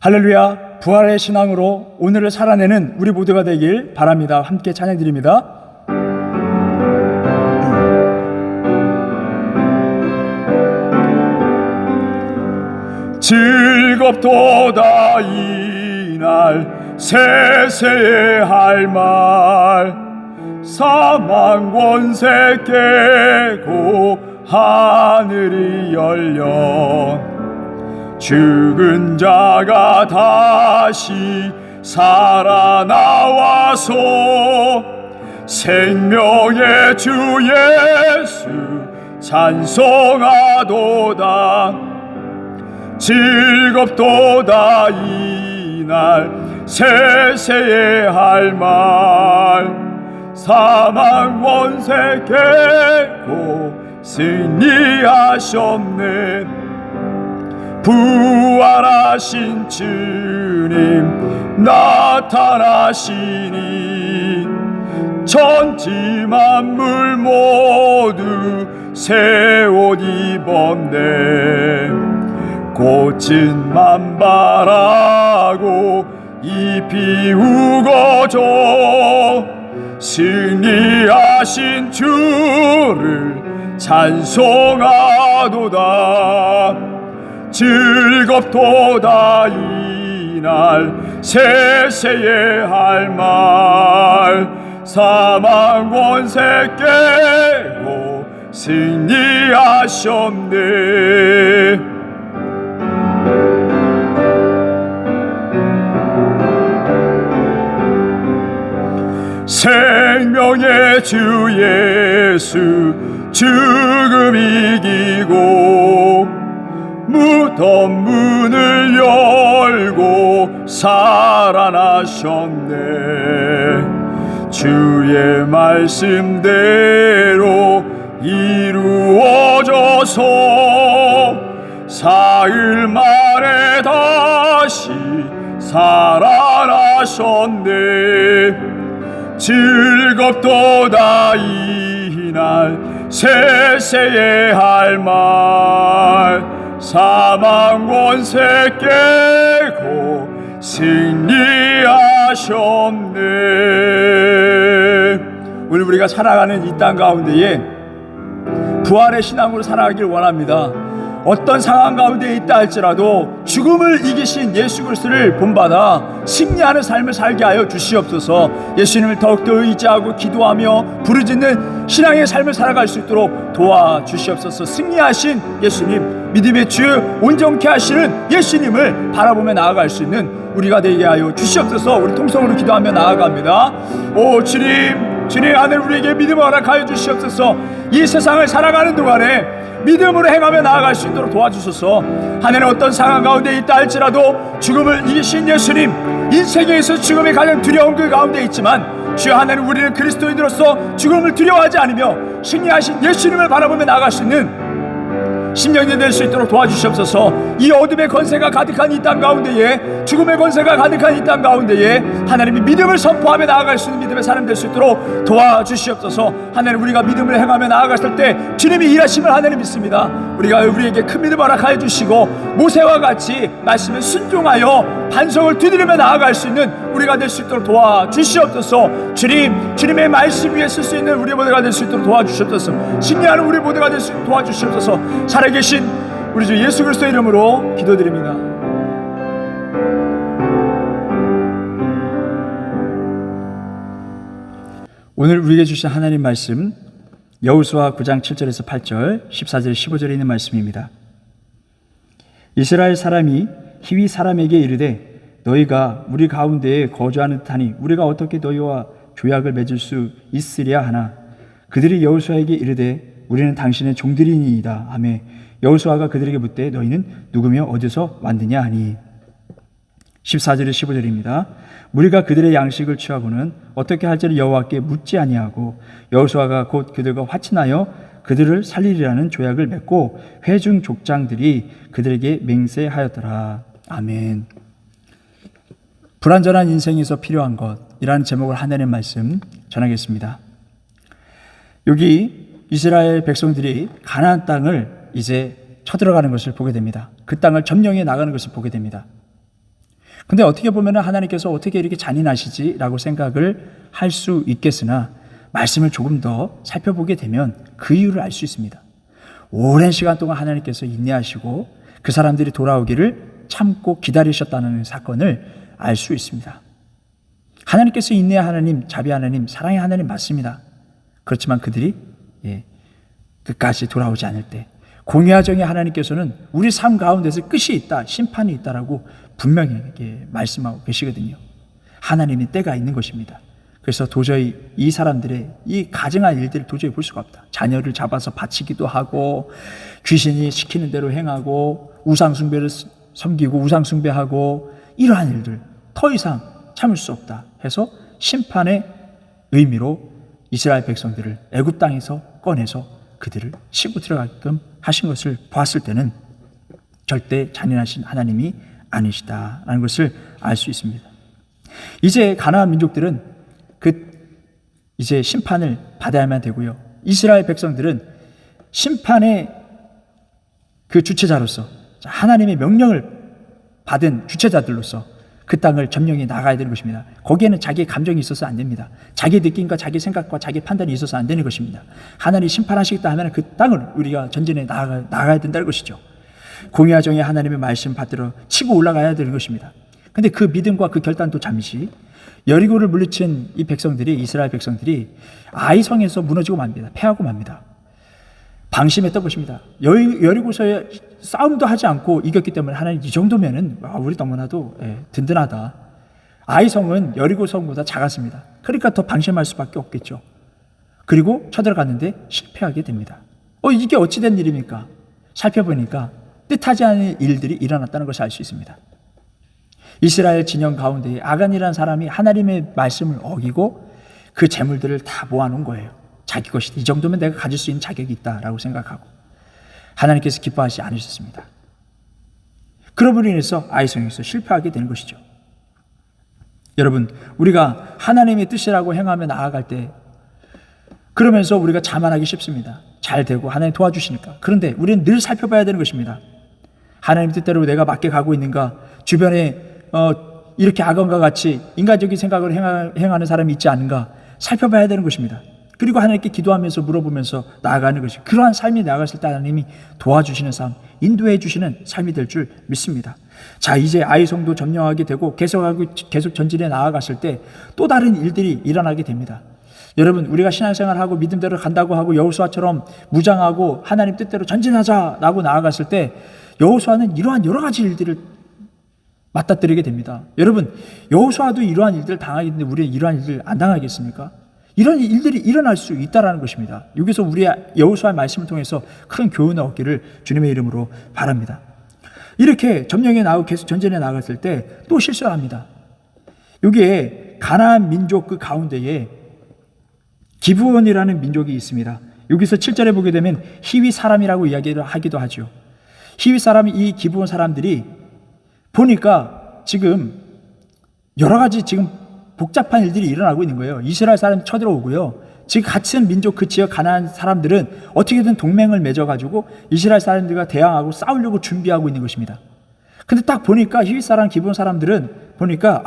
할렐루야, 부활의 신앙으로 오늘을 살아내는 우리 모두가 되길 바랍니다. 함께 찬양드립니다. 즐겁도다 이날 세세의 할 말, 사망 권세 깨고 하늘이 열려 죽은 자가 다시 살아나와서 생명의 주 예수 찬송하도다. 즐겁도다 이날 세세의 할 말, 사망 권세 깨고 승리하셨네. 부활하신 주님 나타나시니 천지 만물 모두 새 옷 입었네. 꽃은 만발하고 잎이 우거져 승리하신 주를 찬송하도다. 즐겁도다 이날 세세의 할 말, 사망 권세 깨고 승리하셨네. 생명의 주 예수 죽음 이기고 무덤 문을 열고 살아나셨네. 주의 말씀대로 이루어져서 사흘 만에 다시 살아나셨네. 즐겁도다 이날 세세의 할 말, 사망 권세 깨고 승리하셨네. 오늘 우리가 살아가는 이 땅 가운데에 부활의 신앙으로 살아가길 원합니다. 어떤 상황 가운데 있다 할지라도 죽음을 이기신 예수 그리스도를 본받아 승리하는 삶을 살게 하여 주시옵소서. 예수님을 더욱더 의지하고 기도하며 부르짖는 신앙의 삶을 살아갈 수 있도록 도와주시옵소서. 승리하신 예수님, 믿음의 주, 온전케 하시는 예수님을 바라보며 나아갈 수 있는 우리가 되게 하여 주시옵소서. 우리 통성으로 기도하며 나아갑니다. 오 주님, 주님 하늘 우리에게 믿음을 허락하여 주시옵소서. 이 세상을 살아가는 동안에 믿음으로 행하며 나아갈 수 있도록 도와주소서. 하늘의 어떤 상황 가운데 있다 할지라도 죽음을 이기신 예수님, 인생에서 죽음이 가장 두려운 그 가운데 있지만 주여 하나님, 우리는 그리스도인으로서 죽음을 두려워하지 않으며 승리하신 예수님을 바라보며 나아갈 수 있는 심령이 될 수 있도록 도와주시옵소서. 이 어둠의 권세가 가득한 이 땅 가운데에, 죽음의 권세가 가득한 이 땅 가운데에 하나님이 믿음을 선포하며 나아갈 수 있는 믿음의 사람 될 수 있도록 도와주시옵소서. 하나님, 우리가 믿음을 행하며 나아갔을 때 주님이 일하심을 하나님 믿습니다. 우리에게 큰 믿음 허락하여 주시고 모세와 같이 말씀에 순종하여 반석을 두드리며 나아갈 수 있는 우리가 될 수 있도록 도와주시옵소서. 주님의 말씀 위에 쓸 수 있는 우리 모두가 될 수 있도록 도와주시옵소서. 승리하는 우리 모두가 될 수 있도록 도와주시옵소서. 살아계신 우리 주 예수 그리스도 이름으로 기도드립니다. 오늘 우리에게 주신 하나님 말씀, 여호수아 9장 7절에서 8절, 14절 15절에 있는 말씀입니다. 이스라엘 사람이 히위 사람에게 이르되 너희가 우리 가운데에 거주하는 듯하니 우리가 어떻게 너희와 조약을 맺을 수 있으랴 하나, 그들이 여호수아에게 이르되 우리는 당신의 종들이니이다 하매 여호수아가 그들에게 묻되 너희는 누구며 어디서 왔느냐 하니. 14절에 15절입니다. 우리가 그들의 양식을 취하고는 어떻게 할지를 여호와께 묻지 아니하고 여호수아가 곧 그들과 화친하여 그들을 살리리라는 조약을 맺고 회중 족장들이 그들에게 맹세하였더라. 아멘. 불완전한 인생에서 필요한 것이라는 제목을 하나님의 말씀 전하겠습니다. 여기 이스라엘 백성들이 가나안 땅을 이제 쳐들어가는 것을 보게 됩니다. 그 땅을 점령해 나가는 것을 보게 됩니다. 근데 어떻게 보면 하나님께서 어떻게 이렇게 잔인하시지라고 생각을 할 수 있겠으나 말씀을 조금 더 살펴보게 되면 그 이유를 알 수 있습니다. 오랜 시간 동안 하나님께서 인내하시고 그 사람들이 돌아오기를 참고 기다리셨다는 사건을 알 수 있습니다. 하나님께서 인내의 하나님, 자비 하나님, 사랑의 하나님 맞습니다. 그렇지만 그들이 끝까지 돌아오지 않을 때 공의화정의 하나님께서는 우리 삶 가운데서 끝이 있다, 심판이 있다라고 분명히 말씀하고 계시거든요. 하나님의 때가 있는 것입니다. 그래서 도저히 이 사람들의 이 가증한 일들을 도저히 볼 수가 없다. 자녀를 잡아서 바치기도 하고 귀신이 시키는 대로 행하고 우상숭배를 섬기고 우상숭배하고 이러한 일들 더 이상 참을 수 없다 해서 심판의 의미로 이스라엘 백성들을 애굽 땅에서 꺼내서 그들을 치고 들어가게끔 하신 것을 보았을 때는 절대 잔인하신 하나님이 아니시다라는 것을 알 수 있습니다. 이제 가나안 민족들은 이제 심판을 받아야만 되고요. 이스라엘 백성들은 심판의 그 주체자로서 하나님의 명령을 받은 주체자들로서 그 땅을 점령해 나가야 되는 것입니다. 거기에는 자기의 감정이 있어서 안 됩니다. 자기 느낌과 자기 생각과 자기 판단이 있어서 안 되는 것입니다. 하나님이 심판하시겠다 하면 그 땅을 우리가 전진해 나가야 된다는 것이죠. 공의와 정의 하나님의 말씀 받들어 치고 올라가야 되는 것입니다. 근데 그 믿음과 그 결단도 잠시 여리고를 물리친 이 백성들이 이스라엘 백성들이 아이성에서 무너지고 맙니다. 패하고 맙니다. 방심했던 것입니다. 여리고서에 싸움도 하지 않고 이겼기 때문에 하나님 이 정도면은 우리 너무나도 든든하다. 아이성은 여리고성보다 작았습니다. 그러니까 더 방심할 수밖에 없겠죠. 그리고 쳐들어갔는데 실패하게 됩니다. 이게 어찌된 일입니까? 살펴보니까 뜻하지 않은 일들이 일어났다는 것을 알 수 있습니다. 이스라엘 진영 가운데에 아간이라는 사람이 하나님의 말씀을 어기고 그 재물들을 다 모아놓은 거예요. 자기 것이다. 이 정도면 내가 가질 수 있는 자격이 있다라고 생각하고 하나님께서 기뻐하지 않으셨습니다. 그러므로 인해서 아이성에서 실패하게 되는 것이죠. 여러분, 우리가 하나님의 뜻이라고 행하며 나아갈 때 그러면서 우리가 자만하기 쉽습니다. 잘 되고 하나님 도와주시니까. 그런데 우리는 늘 살펴봐야 되는 것입니다. 하나님 뜻대로 내가 맞게 가고 있는가? 주변에 이렇게 아간과 같이 인간적인 생각을 행하는 사람이 있지 않은가? 살펴봐야 되는 것입니다. 그리고 하나님께 기도하면서 물어보면서 나아가는 것이 그러한 삶이 나아갔을 때 하나님이 도와주시는 삶, 인도해 주시는 삶이 될 줄 믿습니다. 자, 이제 아이성도 점령하게 되고 계속 전진해 나아갔을 때 또 다른 일들이 일어나게 됩니다. 여러분, 우리가 신앙생활하고 믿음대로 간다고 하고 여호수아처럼 무장하고 하나님 뜻대로 전진하자라고 나아갔을 때 여호수아는 이러한 여러 가지 일들을 맞닥뜨리게 됩니다. 여러분, 여호수아도 이러한 일들을 당하게 되는데 우리는 이러한 일들을 안 당하겠습니까? 이런 일들이 일어날 수 있다는 것입니다. 여기서 우리의 여호수아의 말씀을 통해서 큰 교훈을 얻기를 주님의 이름으로 바랍니다. 이렇게 점령해 나가고 계속 전진해 나갔을 때 또 실수를 합니다. 여기에 가나안 민족 그 가운데에 기브온이라는 민족이 있습니다. 여기서 7절에 보게 되면 히위 사람이라고 이야기를 하기도 하죠. 히위 사람이 이 기브온 사람들이 보니까 지금 여러 가지 지금 복잡한 일들이 일어나고 있는 거예요. 이스라엘 사람이 쳐들어오고요. 지금 같은 민족 그 지역 가나안 사람들은 어떻게든 동맹을 맺어가지고 이스라엘 사람들과 대항하고 싸우려고 준비하고 있는 것입니다. 근데 딱 보니까 히윗 사람, 기브온 사람들은 보니까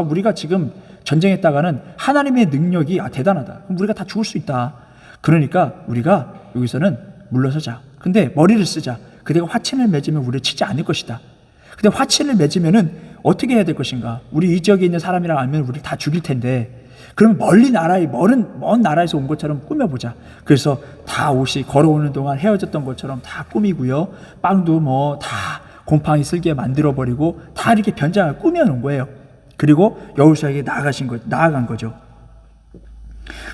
우리가 지금 전쟁했다가는 하나님의 능력이 대단하다. 그럼 우리가 다 죽을 수 있다. 그러니까 우리가 여기서는 물러서자. 근데 머리를 쓰자. 그대가 화친을 맺으면 우리를 치지 않을 것이다. 근데 화친을 맺으면은 어떻게 해야 될 것인가? 우리 이 지역에 있는 사람이랑 알면 우리를 다 죽일 텐데, 그러면 먼 나라에서 온 것처럼 꾸며보자. 그래서 다 옷이 걸어오는 동안 헤어졌던 것처럼 다 꾸미고요. 빵도 다 곰팡이 쓸게 만들어버리고 다 이렇게 변장을 꾸며놓은 거예요. 그리고 여호수아에게 나아간 거죠.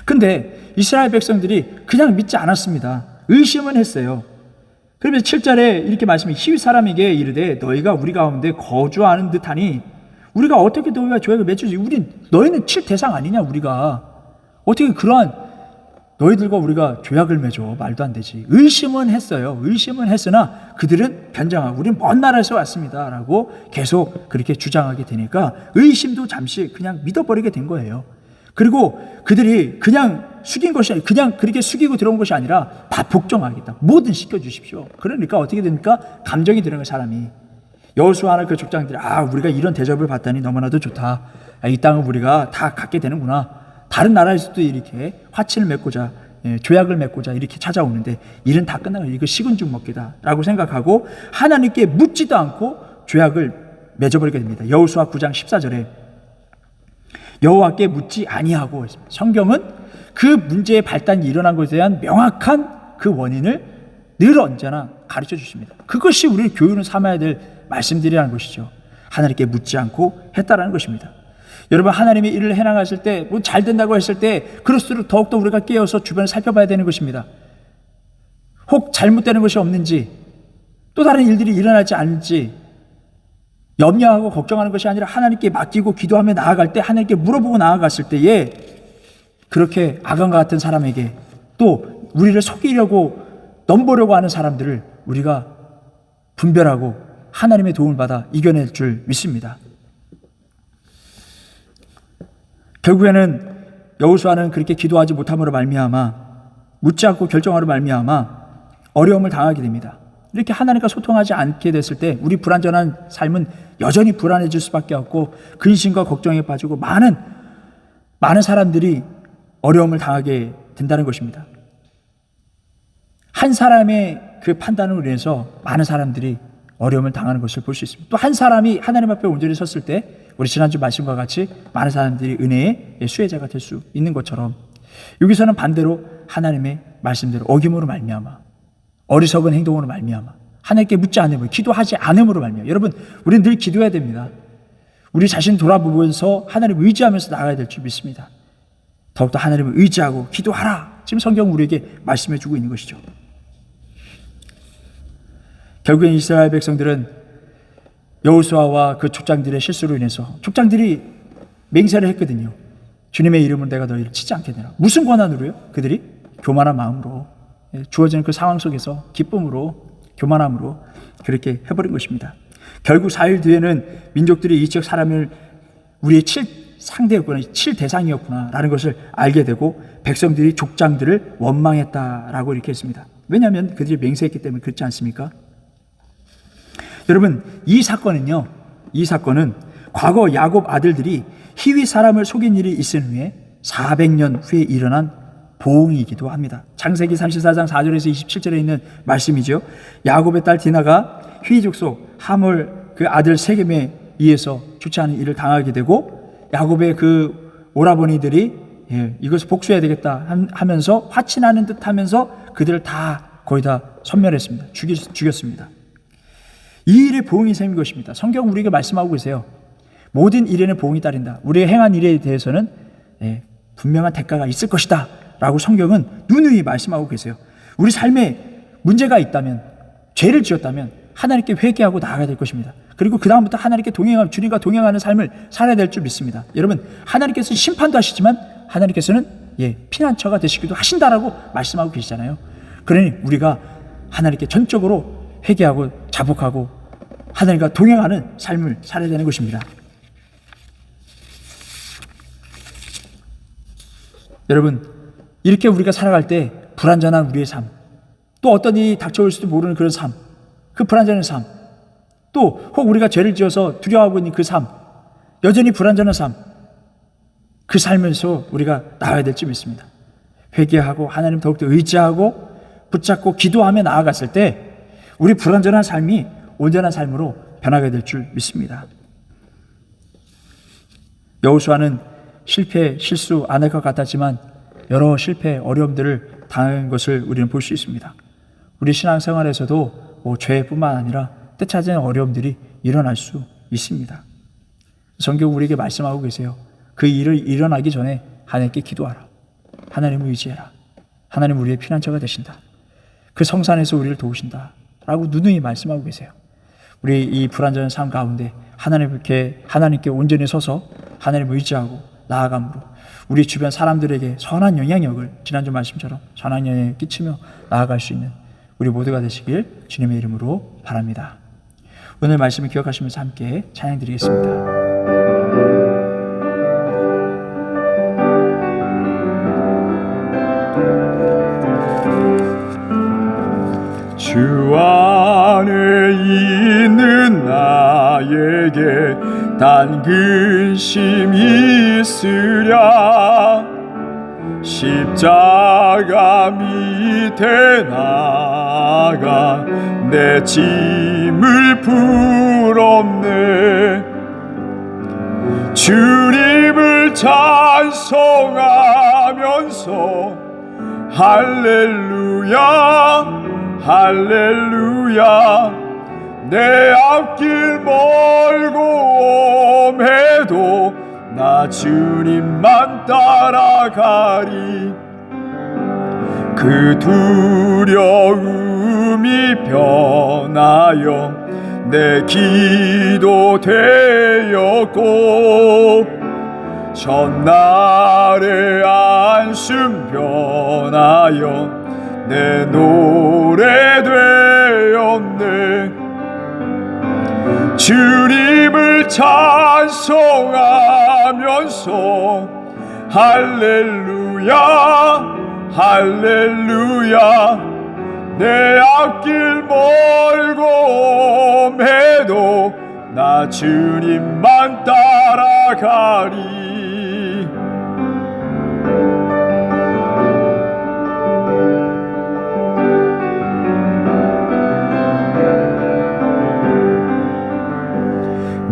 근데 이스라엘 백성들이 그냥 믿지 않았습니다. 의심은 했어요. 그러면서 7절에 이렇게 말씀해, 히윗 사람에게 이르되 너희가 우리 가운데 거주하는 듯하니 우리가 어떻게 너희와 조약을 맺주지? 너희는 칠 대상 아니냐? 우리가 어떻게 그러한 너희들과 우리가 조약을 맺어? 말도 안 되지. 의심은 했어요. 의심은 했으나 그들은 변장하고 우리는 먼 나라에서 왔습니다 라고 계속 그렇게 주장하게 되니까 의심도 잠시 그냥 믿어버리게 된 거예요. 그리고 그들이 그냥 숙인 것이 아니라 그냥 그렇게 숙이고 들어온 것이 아니라 다 복종하겠다. 뭐든 시켜주십시오. 그러니까 어떻게 됩니까? 감정이 들어간 사람이 여호수아는 그 족장들이 우리가 이런 대접을 받다니 너무나도 좋다. 이 땅을 우리가 다 갖게 되는구나. 다른 나라에서도 이렇게 화친을 맺고자 조약을 맺고자 이렇게 찾아오는데 일은 다 끝나고 이거 식은 죽 먹기다 라고 생각하고 하나님께 묻지도 않고 조약을 맺어버리게 됩니다. 여호수아 9장 14절에 여호와께 묻지 아니하고 했습니다. 성경은 그 문제의 발단이 일어난 것에 대한 명확한 그 원인을 늘 언제나 가르쳐 주십니다. 그것이 우리 교훈을 삼아야 될 말씀들이라는 것이죠. 하나님께 묻지 않고 했다라는 것입니다. 여러분, 하나님의 일을 해나가실 때, 뭐 잘 된다고 했을 때 그럴수록 더욱더 우리가 깨어서 주변을 살펴봐야 되는 것입니다. 혹 잘못되는 것이 없는지, 또 다른 일들이 일어나지 않을지 염려하고 걱정하는 것이 아니라 하나님께 맡기고 기도하며 나아갈 때, 하나님께 물어보고 나아갔을 때에 그렇게 아간과 같은 사람에게, 또 우리를 속이려고 넘보려고 하는 사람들을 우리가 분별하고 하나님의 도움을 받아 이겨낼 줄 믿습니다. 결국에는 여호수아는 그렇게 기도하지 못함으로 말미암아, 묻지 않고 결정하로 말미암아 어려움을 당하게 됩니다. 이렇게 하나님과 소통하지 않게 됐을 때 우리 불안전한 삶은 여전히 불안해질 수밖에 없고 근심과 걱정에 빠지고 많은 사람들이 어려움을 당하게 된다는 것입니다. 한 사람의 그 판단으로 인해서 많은 사람들이 어려움을 당하는 것을 볼 수 있습니다. 또 한 사람이 하나님 앞에 온전히 섰을 때 우리 지난주 말씀과 같이 많은 사람들이 은혜의 수혜자가 될 수 있는 것처럼, 여기서는 반대로 하나님의 말씀대로 어김으로 말미암아, 어리석은 행동으로 말미암아, 하나님께 묻지 않음으로, 기도하지 않음으로 말미암아. 여러분, 우리는 늘 기도해야 됩니다. 우리 자신 돌아보면서 하나님을 의지하면서 나가야 될 줄 믿습니다. 더욱더 하나님을 의지하고 기도하라. 지금 성경 우리에게 말씀해 주고 있는 것이죠. 결국엔 이스라엘 백성들은 여호수아와 그 족장들의 실수로 인해서, 족장들이 맹세를 했거든요. 주님의 이름으로 내가 너희를 치지 않겠느라. 무슨 권한으로요? 그들이 교만한 마음으로, 주어지는 그 상황 속에서 기쁨으로, 교만함으로 그렇게 해버린 것입니다. 결국 4일 뒤에는 민족들이 이 지역 사람을 우리의 칠 상대였구나, 칠 대상이었구나 라는 것을 알게 되고 백성들이 족장들을 원망했다라고 이렇게 했습니다. 왜냐하면 그들이 맹세했기 때문에 그렇지 않습니까? 여러분, 이 사건은 과거 야곱 아들들이 히위 사람을 속인 일이 있은 후에 400년 후에 일어난 보응이기도 합니다. 창세기 34장 4절에서 27절에 있는 말씀이죠. 야곱의 딸 디나가 히위 족속 하몰 그 아들 세겜에 의해서 좋지 않은 일을 당하게 되고, 야곱의 그 오라버니들이 이것을 복수해야 되겠다 하면서 화친하는 듯 하면서 그들을 다 거의 다 섬멸했습니다. 죽였습니다. 이 일에 보응이 생긴 것입니다. 성경 우리에게 말씀하고 계세요. 모든 일에는 보응이 따른다. 우리가 행한 일에 대해서는 분명한 대가가 있을 것이다 라고 성경은 누누이 말씀하고 계세요. 우리 삶에 문제가 있다면, 죄를 지었다면 하나님께 회개하고 나아가야 될 것입니다. 그리고 그 다음부터 하나님께 주님과 동행하는 삶을 살아야 될 줄 믿습니다. 여러분, 하나님께서 심판도 하시지만 하나님께서는 피난처가 되시기도 하신다라고 말씀하고 계시잖아요. 그러니 우리가 하나님께 전적으로 회개하고 자복하고 하나님과 동행하는 삶을 살아야 되는 것입니다. 여러분, 이렇게 우리가 살아갈 때 불안전한 우리의 삶, 또 어떤 일이 닥쳐올 수도 모르는 그런 삶, 그 불안전한 삶, 또 혹 우리가 죄를 지어서 두려워하고 있는 그 삶, 여전히 불안전한 삶, 그 삶에서 우리가 나아야 될 줄 믿습니다. 회개하고 하나님 더욱더 의지하고 붙잡고 기도하며 나아갔을 때 우리 불완전한 삶이 온전한 삶으로 변하게 될 줄 믿습니다. 여호수아는 실패, 실수 안 할 것 같았지만 여러 실패, 어려움들을 당한 것을 우리는 볼 수 있습니다. 우리 신앙생활에서도 죄뿐만 아니라 뜻찾은 어려움들이 일어날 수 있습니다. 성경 우리에게 말씀하고 계세요. 그 일을 일어나기 전에 하나님께 기도하라. 하나님을 의지해라. 하나님 우리의 피난처가 되신다. 그 성산에서 우리를 도우신다 라고 누누이 말씀하고 계세요. 우리 이 불완전한 삶 가운데 하나님께 온전히 서서 하나님을 의지하고 나아감으로 우리 주변 사람들에게 선한 영향력을, 지난주 말씀처럼 선한 영향을 끼치며 나아갈 수 있는 우리 모두가 되시길 주님의 이름으로 바랍니다. 오늘 말씀을 기억하시면서 함께 찬양 드리겠습니다. 주 안에 있는 나 단 근심이 있으랴 십자가 밑에 나가 내 짐을 풀었네. 주님을 찬송하면서 할렐루야 할렐루야 내 앞길 멀고 험해도 나 주님만 따라가리. 그 두려움이 변하여 내 기도 되었고 전날의 안심 변하여 내 노래 되었네. 주님을 찬송하면서 할렐루야 할렐루야 내 앞길 멀고 험해도 나 주님만 따라가리.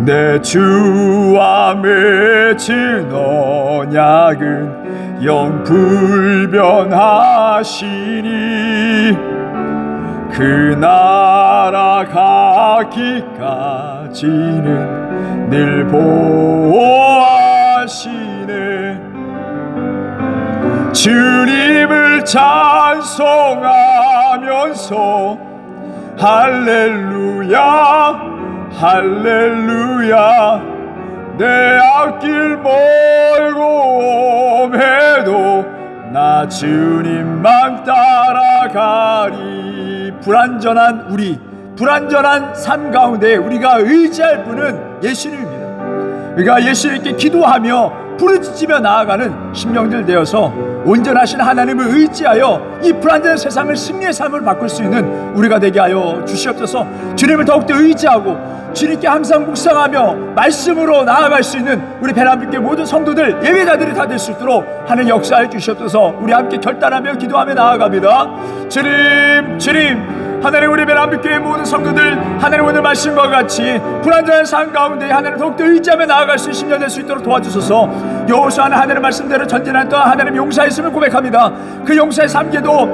내 주와 맺은 언약은 영불변하시니 그 나라 가기까지는 늘 보호하시네. 주님을 찬송하면서 할렐루야 할렐루야 내 앞길 멀고 험해도 나 주님만 따라가리. 불완전한 우리, 불완전한 삶 가운데 우리가 의지할 분은 예수님입니다. 우리가 예수님께 기도하며 부르짖으며 나아가는 심령들 되어서 온전하신 하나님을 의지하여 이 불완전한 세상을 승리의 삶을 바꿀 수 있는 우리가 되게 하여 주시옵소서. 주님을 더욱더 의지하고 주님께 항상 묵상하며 말씀으로 나아갈 수 있는 우리 베란빛교회 모든 성도들, 예배자들이 다 될 수 있도록 하는 역사해 주시옵소서. 우리 함께 결단하며 기도하며 나아갑니다. 주님, 주님, 하나님, 우리 베란빛교회 모든 성도들, 하나님 오늘 말씀과 같이 불완전한 삶 가운데 하나님 더욱더 의지하며 나아갈 수 있는 심령 될 수 있도록 도와주소서. 여호수아는 하나님의 말씀대로 전진한 동안 하나님 용사했음을 고백합니다. 그 용사의 삶에도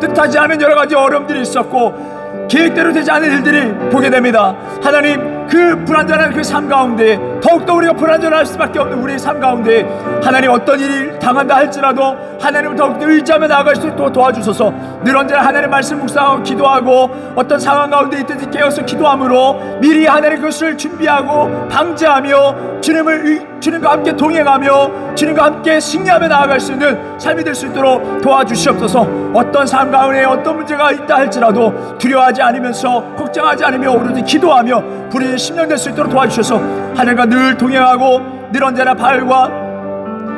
뜻하지 않은 여러 가지 어려움들이 있었고 계획대로 되지 않은 일들이 보게 됩니다. 하나님, 그 불완전한 그 삶 가운데 더욱더 우리가 불완전할 수밖에 없는 우리의 삶 가운데 하나님 어떤 일이 당한다 할지라도 하나님을 더욱더 의지하며 나아갈 수 있도록 도와주소서. 늘 언제나 하나님의 말씀 묵상하고 기도하고 어떤 상황 가운데 있든지 깨어서 기도함으로 미리 하나님 그것을 준비하고 방제하며 주님과 함께 동행하며 주님과 함께 승리하며 나아갈 수 있는 삶이 될 수 있도록 도와주시옵소서. 어떤 삶 가운데 어떤 문제가 있다 할지라도 두려워하지 않으면서 걱정하지 않으며 오로지 기도하며 불의의 심령 될 수 있도록 도와주셔서 하나님과 늘 동행하고 늘 언제나 바울과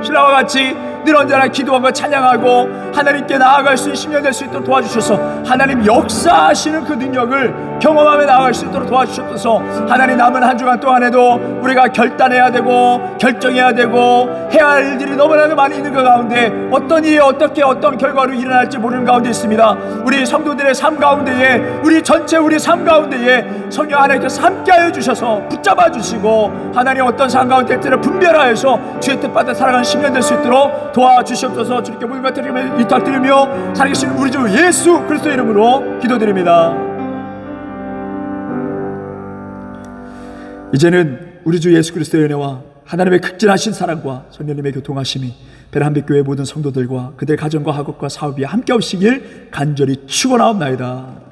신라와 같이 늘 언제나 기도하고 찬양하고 하나님께 나아갈 수 있는 심령 될 수 있도록 도와주셔서 하나님 역사하시는 그 능력을 경험하며 나아갈 수 있도록 도와주셔서 하나님 남은 한 주간 동안에도 우리가 결단해야 되고 결정해야 되고 해야 할 일들이 너무나도 많이 있는 그 가운데 어떤 일이 어떻게 어떤 결과로 일어날지 모르는 가운데 있습니다. 우리 성도들의 삶 가운데에 우리 전체 우리 삶 가운데에 성령 하나님께서 함께하여 주셔서 붙잡아 주시고 하나님 어떤 삶 가운데 때를 분별하여서 주의 뜻받아 살아가는 심령 될 수 있도록 도와주시옵소서. 주님께 모든 것 드리며 이탈드리며 살아계신 우리 주 예수 그리스도의 이름으로 기도드립니다. 이제는 우리 주 예수 그리스도의 은혜와 하나님의 극진하신 사랑과 성령님의 교통하심이 베란빛교회 모든 성도들과 그들 가정과 학업과 사업이 함께 없시길 간절히 축원하옵나이다.